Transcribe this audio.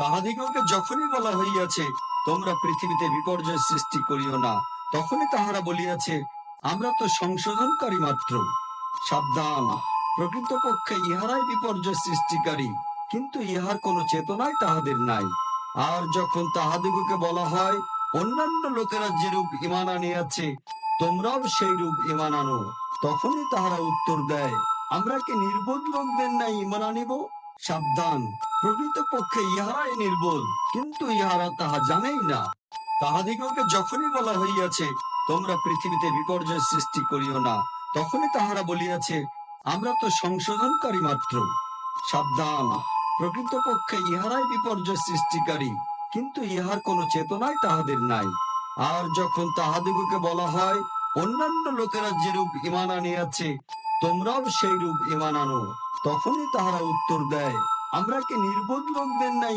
তাহাদিগকে যখনই বলা হইয়াছে, তোমরা পৃথিবীতে বিপর্যয় সৃষ্টি করিও না, তখনই তাহারা বলিয়াছে, আমরা তো সংশোধনকারী মাত্র। সাবধান, প্রকৃতপক্ষে ইহারাই বিপর্যয় সৃষ্টিকারী, কিন্তু ইহার কোনো চেতনাই তাহাদের নাই। আর যখন তাহাদিগকে বলা হয়, অন্যান্য লোকেরা যেরূপ ঈমান আনিয়াছে, তোমরাও সেই রূপ ঈমান আনো, তখনই তাহারা উত্তর দেয়, আমরা কি নির্বোধ লোকদের ন্যায় ঈমান আনিব? সাবধান, প্রকৃতপক্ষে ইহারাই নির্বোধ, কিন্তু ইহারা তাহা জানেই না। তাহাদিগকে যখনই বলা হইয়াছে, তোমরা পৃথিবীতে বিপর্যয় সৃষ্টি করিও না, তখনই তাহারা বলিয়াছে, আমরা তো সংশোধনকারী মাত্র। সাবধান, প্রকৃতপক্ষে ইহারাই বিপর্যয় সৃষ্টিকারী, কিন্তু ইহার কোনো চেতনাই তাহাদের নাই। আর যখন তাহাদিগকে বলা হয়, অন্যান্য লোকেরা যেরূপ ঈমান আনিয়াছে, তোমরাও সেই রূপ ঈমান আনো, তখনই তাহারা উত্তর দেয়, আমরা কি নির্বোধ লোকদের ন্যায়